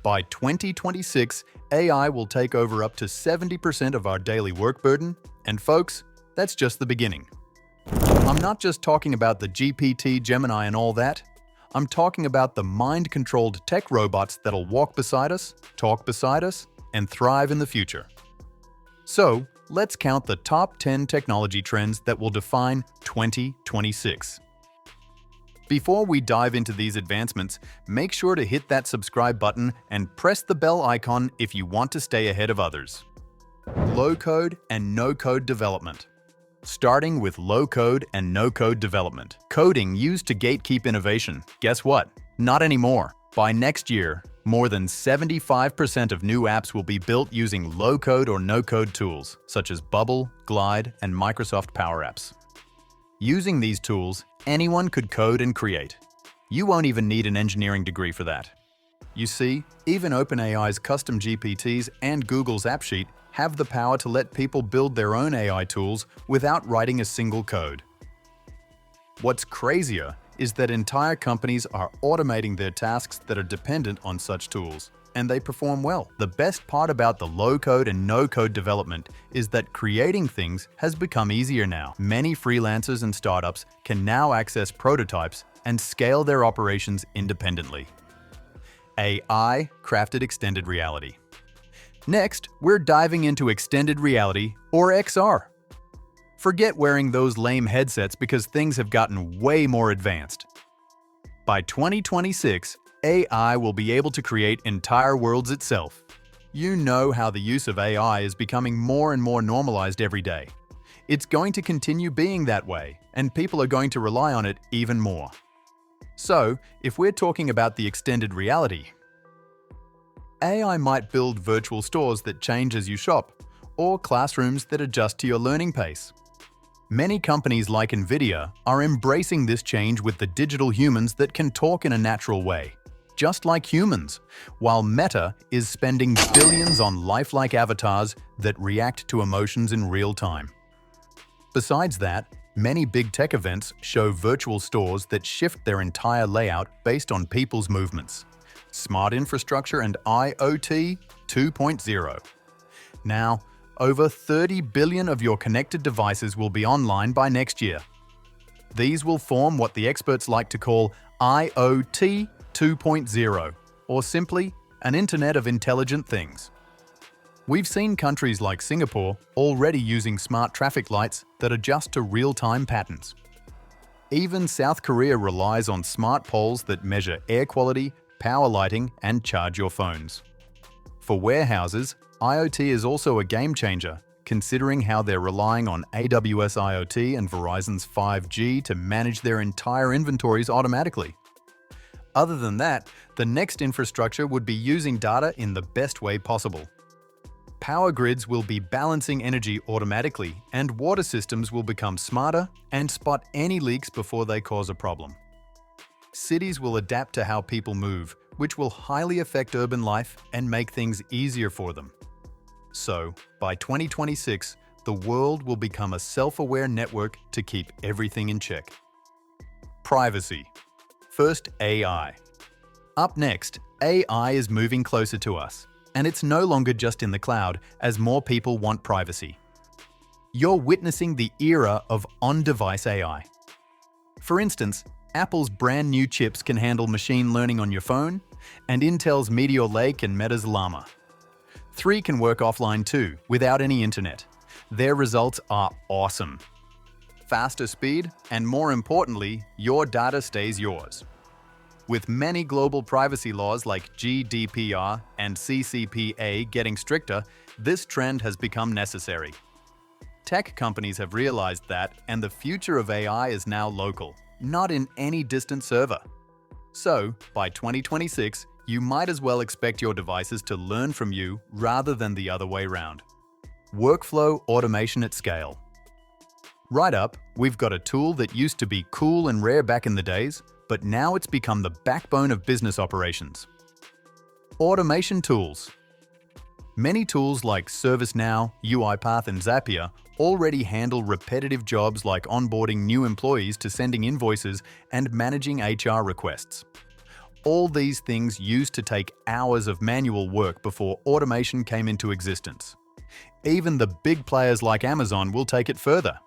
By 2026, AI will take over up to 70% of our daily work burden, and folks, that's just the beginning. I'm not just talking about the GPT, Gemini, and all that. I'm talking about the mind-controlled tech robots that'll walk beside us, talk beside us, and thrive in the future. So, let's count the top 10 technology trends that will define 2026. Before we dive into these advancements, make sure to hit that subscribe button and press the bell icon if you want to stay ahead of others. Low-code and no-code development. Starting with low-code and no-code development. Coding used to gatekeep innovation. Guess what? Not anymore. By next year, more than 75% of new apps will be built using low-code or no-code tools, such as Bubble, Glide, and Microsoft Power Apps. Using these tools, anyone could code and create. You won't even need an engineering degree for that. You see, even OpenAI's custom GPTs and Google's AppSheet have the power to let people build their own AI tools without writing a single code. What's crazier is that entire companies are automating their tasks that are dependent on such tools, and they perform well. The best part about the low-code and no-code development is that creating things has become easier now. Many freelancers and startups can now access prototypes and scale their operations independently. AI-crafted extended reality. Next, we're diving into extended reality, or XR. Forget wearing those lame headsets because things have gotten way more advanced. By 2026, AI will be able to create entire worlds itself. You know how the use of AI is becoming more and more normalized every day. It's going to continue being that way, and people are going to rely on it even more. So, if we're talking about the extended reality, AI might build virtual stores that change as you shop, or classrooms that adjust to your learning pace. Many companies like NVIDIA are embracing this change with the digital humans that can talk in a natural way, just like humans, while Meta is spending billions on lifelike avatars that react to emotions in real time. Besides that, many big tech events show virtual stores that shift their entire layout based on people's movements. Smart Infrastructure and IoT 2.0. Now, over 30 billion of your connected devices will be online by next year. These will form what the experts like to call IoT 2.0, or simply an Internet of Intelligent Things. We've seen countries like Singapore already using smart traffic lights that adjust to real-time patterns. Even South Korea relies on smart poles that measure air quality, power lighting, and charge your phones. For warehouses, IoT is also a game changer, considering how they're relying on AWS IoT and Verizon's 5G to manage their entire inventories automatically. Other than that, the next infrastructure would be using data in the best way possible. Power grids will be balancing energy automatically, and water systems will become smarter and spot any leaks before they cause a problem. Cities will adapt to how people move, which will highly affect urban life and make things easier for them. So, by 2026, the world will become a self-aware network to keep everything in check. Privacy. First, AI. Up next, AI is moving closer to us, and it's no longer just in the cloud as more people want privacy. You're witnessing the era of on-device AI. For instance, Apple's brand new chips can handle machine learning on your phone, and Intel's Meteor Lake and Meta's Llama 3 can work offline too, without any internet. Their results are awesome. Faster speed, and more importantly, your data stays yours. With many global privacy laws like GDPR and CCPA getting stricter, this trend has become necessary. Tech companies have realized that, and the future of AI is now local, not in any distant server. So, by 2026, you might as well expect your devices to learn from you rather than the other way around. Workflow automation at scale. Right up, we've got a tool that used to be cool and rare back in the days, but now it's become the backbone of business operations. Automation tools. Many tools like ServiceNow, UiPath, and Zapier already handle repetitive jobs like onboarding new employees to sending invoices and managing HR requests. All these things used to take hours of manual work before automation came into existence. Even the big players like Amazon will take it further.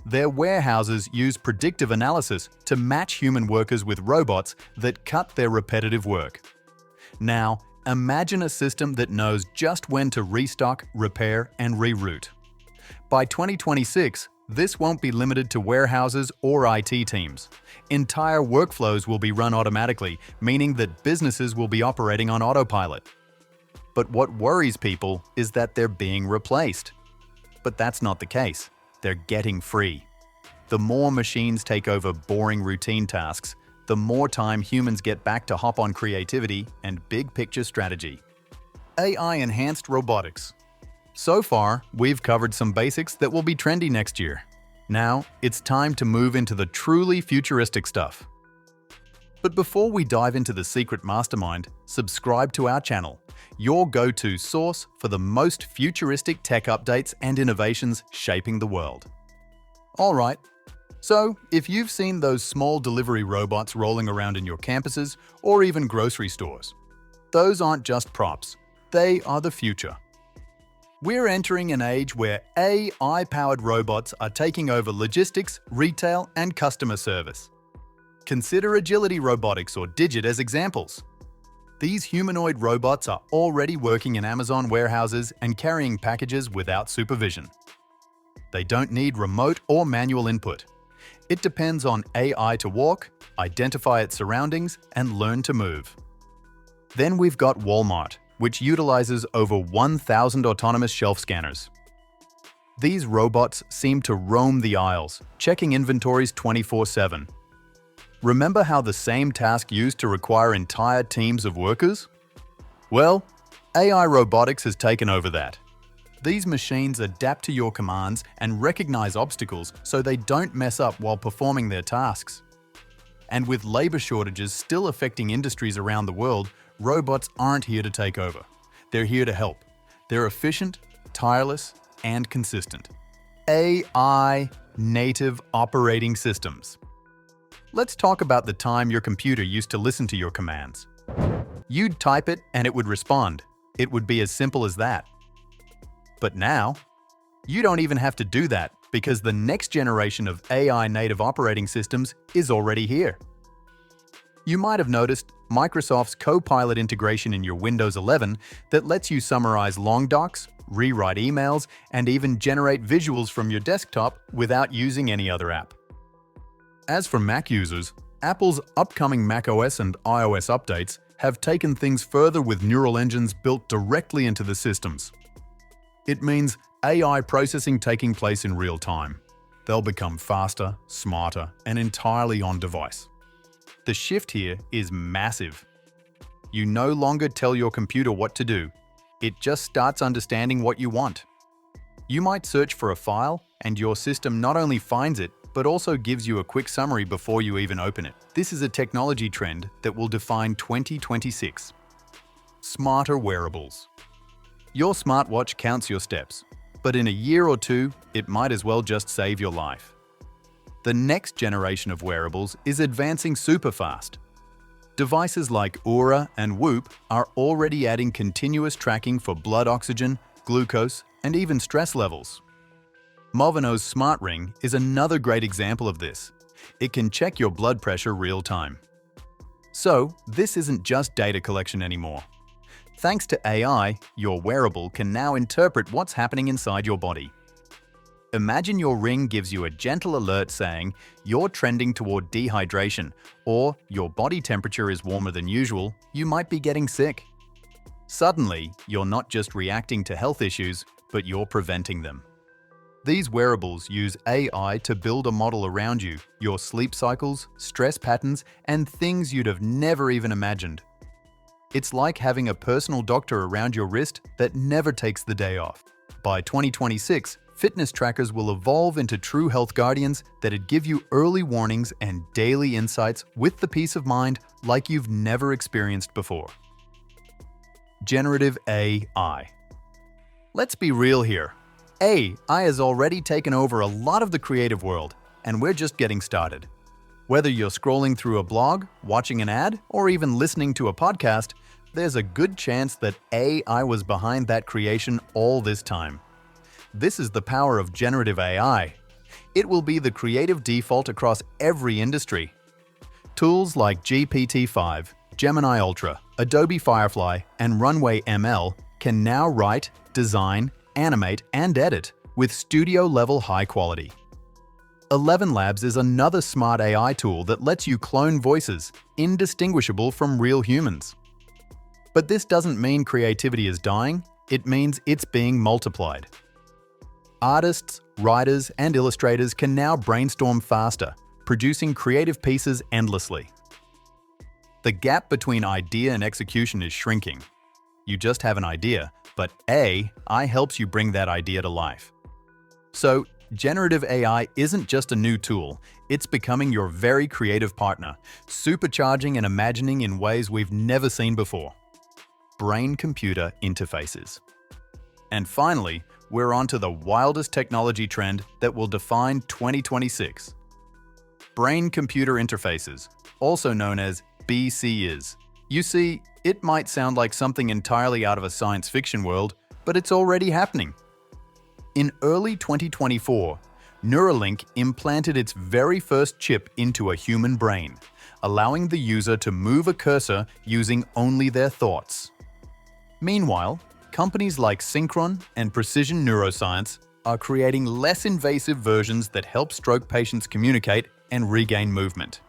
Their warehouses use predictive analysis to match human workers with robots that cut their repetitive work. Now, imagine a system that knows just when to restock, repair, and reroute. By 2026, this won't be limited to warehouses or IT teams. Entire workflows will be run automatically, meaning that businesses will be operating on autopilot. But what worries people is that they're being replaced. But that's not the case. They're getting free. The more machines take over boring routine tasks, the more time humans get back to hop on creativity and big-picture strategy. AI-enhanced robotics. So far, we've covered some basics that will be trendy next year. Now, it's time to move into the truly futuristic stuff. But before we dive into the secret mastermind, subscribe to our channel, your go-to source for the most futuristic tech updates and innovations shaping the world. Alright, so if you've seen those small delivery robots rolling around in your campuses or even grocery stores, those aren't just props, they are the future. We're entering an age where AI-powered robots are taking over logistics, retail, and customer service. Consider agility robotics or Digit as examples. These humanoid robots are already working in Amazon warehouses and carrying packages without supervision. They don't need remote or manual input. It depends on AI to walk, identify its surroundings, and learn to move. Then we've got Walmart, which utilizes over 1,000 autonomous shelf scanners. These robots seem to roam the aisles, checking inventories 24/7. Remember how the same task used to require entire teams of workers? Well, AI robotics has taken over that. These machines adapt to your commands and recognize obstacles so they don't mess up while performing their tasks. And with labor shortages still affecting industries around the world, robots aren't here to take over. They're here to help. They're efficient, tireless, and consistent. AI native operating systems. Let's talk about the time your computer used to listen to your commands. You'd type it and it would respond. It would be as simple as that. But now, you don't even have to do that because the next generation of AI native operating systems is already here. You might have noticed Microsoft's Copilot integration in your Windows 11 that lets you summarize long docs, rewrite emails, and even generate visuals from your desktop without using any other app. As for Mac users, Apple's upcoming macOS and iOS updates have taken things further with neural engines built directly into the systems. It means AI processing taking place in real time. They'll become faster, smarter, and entirely on-device. The shift here is massive. You no longer tell your computer what to do. It just starts understanding what you want. You might search for a file, and your system not only finds it, but also gives you a quick summary before you even open it. This is a technology trend that will define 2026. Smarter wearables. Your smartwatch counts your steps, but in a year or two, it might as well just save your life. The next generation of wearables is advancing super fast. Devices like Oura and Whoop are already adding continuous tracking for blood oxygen, glucose, and even stress levels. Movino's Smart Ring is another great example of this. It can check your blood pressure real time. So, this isn't just data collection anymore. Thanks to AI, your wearable can now interpret what's happening inside your body. Imagine your ring gives you a gentle alert saying you're trending toward dehydration, or your body temperature is warmer than usual, you might be getting sick. Suddenly, you're not just reacting to health issues, but you're preventing them. These wearables use AI to build a model around you, your sleep cycles, stress patterns, and things you'd have never even imagined. It's like having a personal doctor around your wrist that never takes the day off. By 2026, fitness trackers will evolve into true health guardians that'd give you early warnings and daily insights with the peace of mind like you've never experienced before. Generative AI. Let's be real here. AI has already taken over a lot of the creative world, and we're just getting started. Whether you're scrolling through a blog, watching an ad, or even listening to a podcast, there's a good chance that AI was behind that creation all this time. This is the power of generative AI. It will be the creative default across every industry. Tools like GPT-5, Gemini Ultra, Adobe Firefly, and Runway ML can now write, design, animate, and edit with studio-level high quality. 11 Labs is another smart AI tool that lets you clone voices, indistinguishable from real humans. But this doesn't mean creativity is dying, it means it's being multiplied. Artists, writers, and illustrators can now brainstorm faster, producing creative pieces endlessly. The gap between idea and execution is shrinking. You just have an idea, but AI helps you bring that idea to life. So, generative AI isn't just a new tool, it's becoming your very creative partner, supercharging and imagining in ways we've never seen before. Brain-computer interfaces. And finally, we're on to the wildest technology trend that will define 2026. Brain-computer interfaces, also known as BCIs. You see, it might sound like something entirely out of a science fiction world, but it's already happening. In early 2024, Neuralink implanted its very first chip into a human brain, allowing the user to move a cursor using only their thoughts. Meanwhile, companies like Synchron and Precision Neuroscience are creating less invasive versions that help stroke patients communicate and regain movement.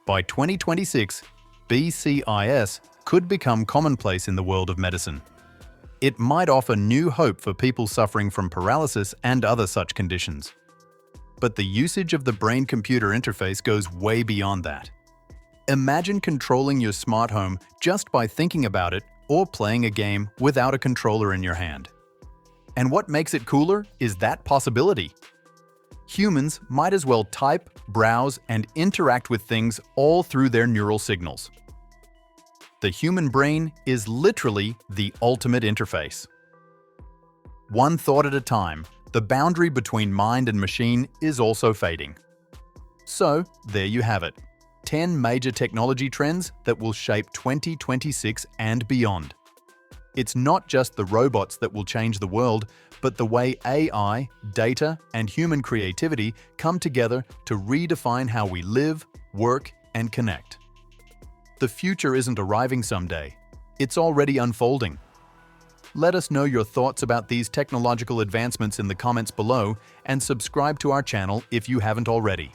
By 2026, BCIS could become commonplace in the world of medicine. It might offer new hope for people suffering from paralysis and other such conditions. But the usage of the brain-computer interface goes way beyond that. Imagine controlling your smart home just by thinking about it or playing a game without a controller in your hand. And what makes it cooler is that possibility. Humans might as well type, browse, and interact with things all through their neural signals. The human brain is literally the ultimate interface. One thought at a time, the boundary between mind and machine is also fading. So, there you have it. 10 major technology trends that will shape 2026 and beyond. It's not just the robots that will change the world, but the way AI, data, and human creativity come together to redefine how we live, work, and connect. The future isn't arriving someday. It's already unfolding. Let us know your thoughts about these technological advancements in the comments below and subscribe to our channel if you haven't already.